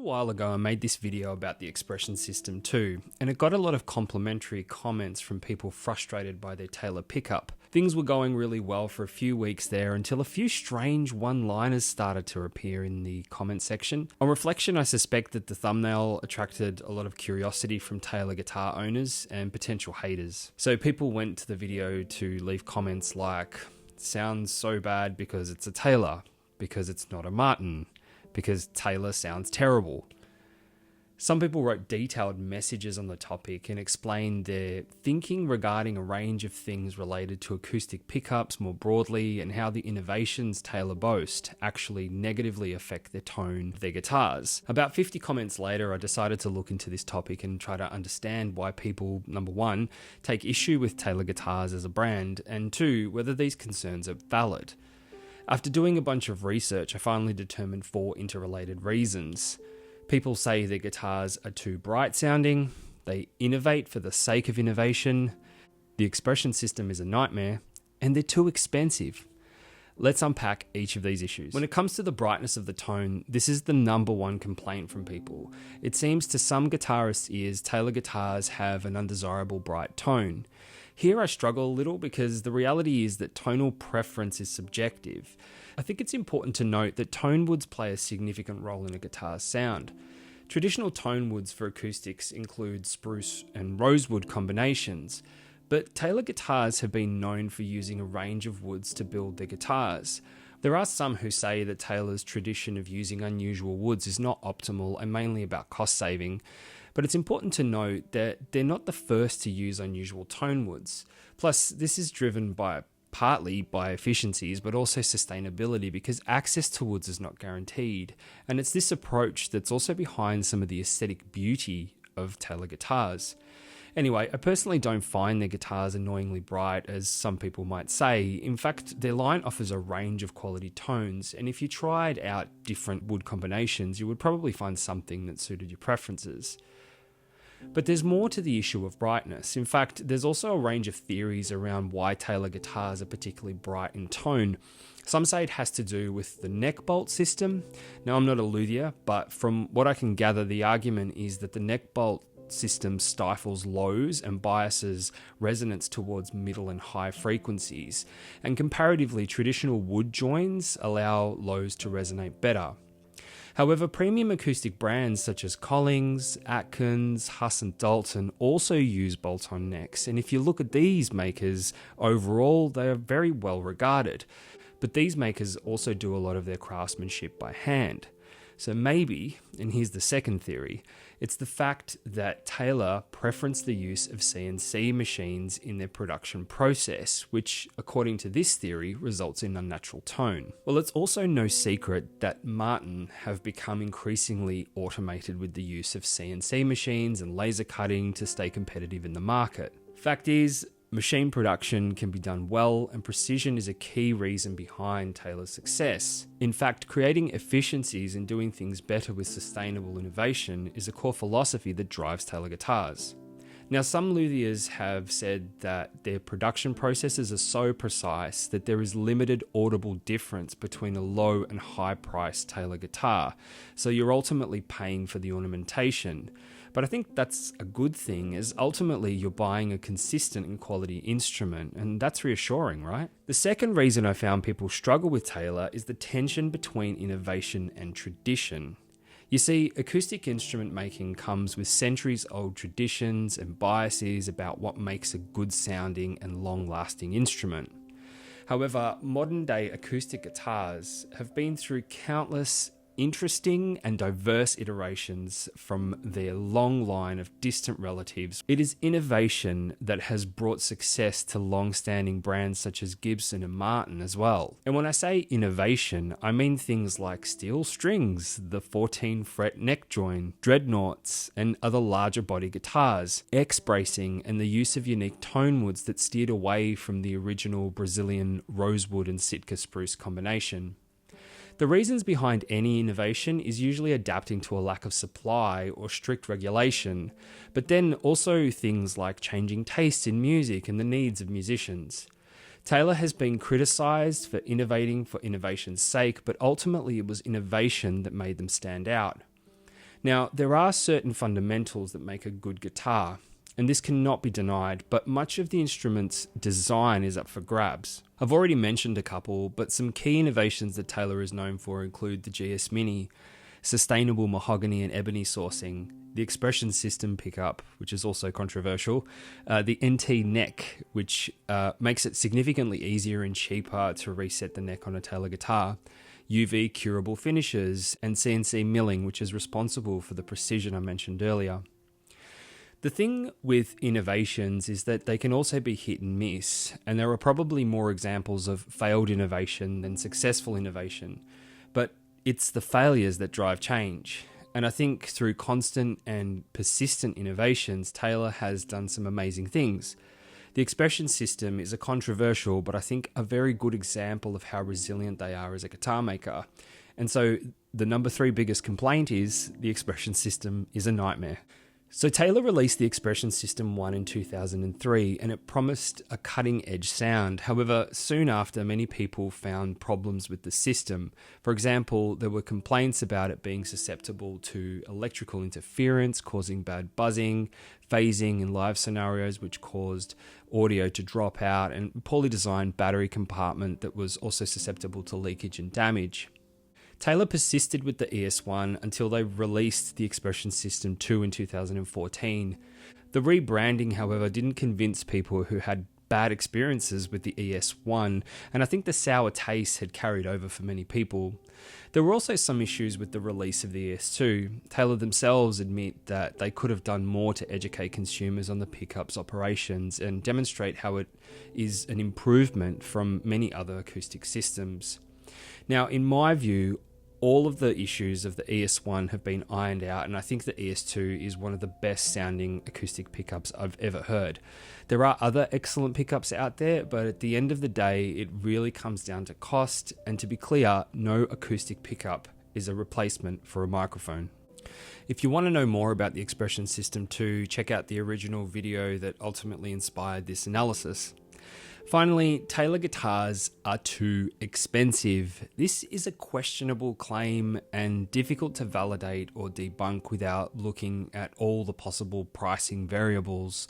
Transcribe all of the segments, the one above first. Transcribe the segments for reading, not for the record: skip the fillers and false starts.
little while ago I made this video about the expression system too, and it got a lot of complimentary comments from people frustrated by their Taylor pickup. Things were going really well for a few weeks there until a few strange one-liners started to appear in the comment section. On reflection, I suspect that the thumbnail attracted a lot of curiosity from Taylor guitar owners and potential haters. So people went to the video to leave comments like, "Sounds so bad because it's a Taylor, because it's not a Martin, because Taylor sounds terrible." Some people wrote detailed messages on the topic and explained their thinking regarding a range of things related to acoustic pickups more broadly and how the innovations Taylor boast actually negatively affect the tone of their guitars. About 50 comments later, I decided to look into this topic and try to understand why people, number one, take issue with Taylor guitars as a brand, and two, whether these concerns are valid. After doing a bunch of research, I finally determined 4 interrelated reasons. People say their guitars are too bright sounding, they innovate for the sake of innovation, the expression system is a nightmare, and they're too expensive. Let's unpack each of these issues. When it comes to the brightness of the tone, this is the number one complaint from people. It seems to some guitarists' ears, Taylor guitars have an undesirable bright tone. Here I struggle a little because the reality is that tonal preference is subjective. I think it's important to note that tone woods play a significant role in a guitar's sound. Traditional tone woods for acoustics include spruce and rosewood combinations, but Taylor guitars have been known for using a range of woods to build their guitars. There are some who say that Taylor's tradition of using unusual woods is not optimal and mainly about cost saving, but it's important to note that they're not the first to use unusual tone woods. Plus, this is driven partly by efficiencies, but also sustainability, because access to woods is not guaranteed. And it's this approach that's also behind some of the aesthetic beauty of Taylor guitars. Anyway, I personally don't find their guitars annoyingly bright, as some people might say. In fact, their line offers a range of quality tones, and if you tried out different wood combinations, you would probably find something that suited your preferences. But there's more to the issue of brightness. In fact, there's also a range of theories around why Taylor guitars are particularly bright in tone. Some say it has to do with the neck bolt system. Now, I'm not a luthier, but from what I can gather, the argument is that the neck bolt system stifles lows and biases resonance towards middle and high frequencies. And comparatively, traditional wood joins allow lows to resonate better. However, premium acoustic brands such as Collings, Atkins, Huss and Dalton also use bolt-on necks, and if you look at these makers, overall they are very well regarded. But these makers also do a lot of their craftsmanship by hand. So maybe, and here's the second theory, it's the fact that Taylor preference the use of CNC machines in their production process, which, according to this theory, results in unnatural tone. Well, it's also no secret that Martin have become increasingly automated with the use of CNC machines and laser cutting to stay competitive in the market. Fact is, machine production can be done well, and precision is a key reason behind Taylor's success. In fact, creating efficiencies and doing things better with sustainable innovation is a core philosophy that drives Taylor guitars. Now, some luthiers have said that their production processes are so precise that there is limited audible difference between a low and high priced Taylor guitar, so you're ultimately paying for the ornamentation. But I think that's a good thing, as ultimately you're buying a consistent and quality instrument, and that's reassuring, right? The second reason I found people struggle with Taylor is the tension between innovation and tradition. You see, acoustic instrument making comes with centuries-old traditions and biases about what makes a good sounding and long-lasting instrument. However, modern-day acoustic guitars have been through countless interesting and diverse iterations from their long line of distant relatives. It is innovation that has brought success to long-standing brands such as Gibson and Martin as well. And when I say innovation, I mean things like steel strings, the 14-fret neck join, dreadnoughts, and other larger body guitars, X-bracing, and the use of unique tone woods that steered away from the original Brazilian rosewood and Sitka spruce combination. The reasons behind any innovation is usually adapting to a lack of supply or strict regulation, but then also things like changing tastes in music and the needs of musicians. Taylor has been criticised for innovating for innovation's sake, but ultimately it was innovation that made them stand out. Now, there are certain fundamentals that make a good guitar, and this cannot be denied, but much of the instrument's design is up for grabs. I've already mentioned a couple, but some key innovations that Taylor is known for include the GS Mini, sustainable mahogany and ebony sourcing, the expression system pickup, which is also controversial, the NT neck, which makes it significantly easier and cheaper to reset the neck on a Taylor guitar, UV curable finishes, and CNC milling, which is responsible for the precision I mentioned earlier. The thing with innovations is that they can also be hit and miss, and there are probably more examples of failed innovation than successful innovation, but it's the failures that drive change. And I think through constant and persistent innovations, Taylor has done some amazing things. The expression system is a controversial, but I think a very good example of how resilient they are as a guitar maker. And so the number 3 biggest complaint is the expression system is a nightmare. So Taylor released the Expression System 1 in 2003, and it promised a cutting-edge sound. However, soon after, many people found problems with the system. For example, there were complaints about it being susceptible to electrical interference, causing bad buzzing, phasing in live scenarios, which caused audio to drop out, and a poorly designed battery compartment that was also susceptible to leakage and damage. Taylor persisted with the ES1 until they released the Expression System 2 in 2014. The rebranding, however, didn't convince people who had bad experiences with the ES1, and I think the sour taste had carried over for many people. There were also some issues with the release of the ES2. Taylor themselves admit that they could have done more to educate consumers on the pickup's operations and demonstrate how it is an improvement from many other acoustic systems. Now, in my view, all of the issues of the ES1 have been ironed out, and I think the ES2 is one of the best sounding acoustic pickups I've ever heard. There are other excellent pickups out there, but at the end of the day, it really comes down to cost, and to be clear, no acoustic pickup is a replacement for a microphone. If you want to know more about the Expression System 2, check out the original video that ultimately inspired this analysis. Finally, Taylor guitars are too expensive. This is a questionable claim and difficult to validate or debunk without looking at all the possible pricing variables.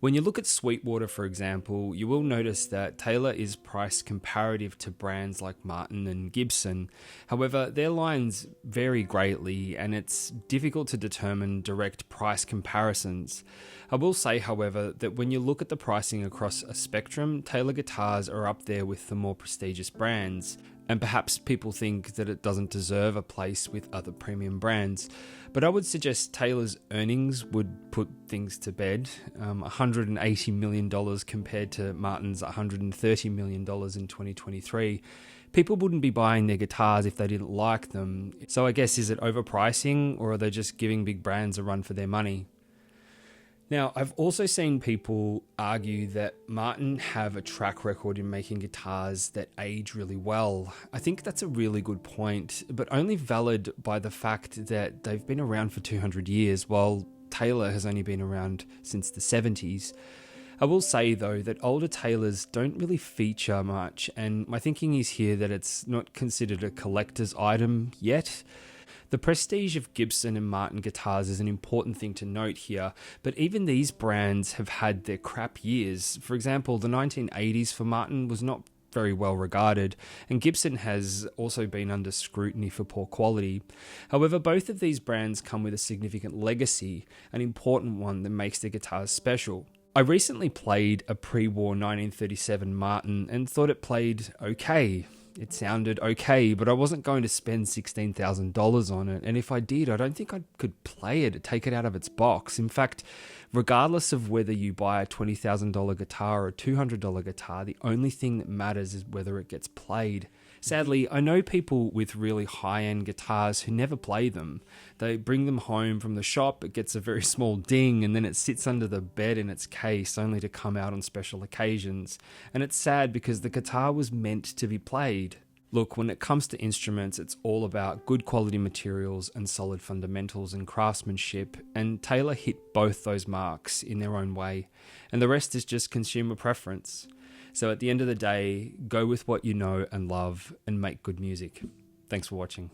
When you look at Sweetwater, for example, you will notice that Taylor is priced comparative to brands like Martin and Gibson. However, their lines vary greatly, and it's difficult to determine direct price comparisons. I will say, however, that when you look at the pricing across a spectrum, Taylor guitars are up there with the more prestigious brands, and perhaps people think that it doesn't deserve a place with other premium brands. But I would suggest Taylor's earnings would put things to bed. $180 million compared to Martin's $130 million in 2023. People wouldn't be buying their guitars if they didn't like them. So I guess, is it overpricing, or are they just giving big brands a run for their money? Now, I've also seen people argue that Martin have a track record in making guitars that age really well. I think that's a really good point, but only valid by the fact that they've been around for 200 years, while Taylor has only been around since the 70s. I will say, though, that older Taylors don't really feature much, and my thinking is here that it's not considered a collector's item yet. The prestige of Gibson and Martin guitars is an important thing to note here, but even these brands have had their crap years. For example, the 1980s for Martin was not very well regarded, and Gibson has also been under scrutiny for poor quality. However, both of these brands come with a significant legacy, an important one that makes their guitars special. I recently played a pre-war 1937 Martin and thought it played okay. It sounded okay, but I wasn't going to spend $16,000 on it, and if I did, I don't think I could play it, take it out of its box. In fact, regardless of whether you buy a $20,000 guitar or a $200 guitar, the only thing that matters is whether it gets played. Sadly, I know people with really high-end guitars who never play them. They bring them home from the shop, it gets a very small ding, and then it sits under the bed in its case, only to come out on special occasions. And it's sad because the guitar was meant to be played. Look, when it comes to instruments, it's all about good quality materials and solid fundamentals and craftsmanship, and Taylor hit both those marks in their own way, and the rest is just consumer preference. So at the end of the day, go with what you know and love and make good music. Thanks for watching.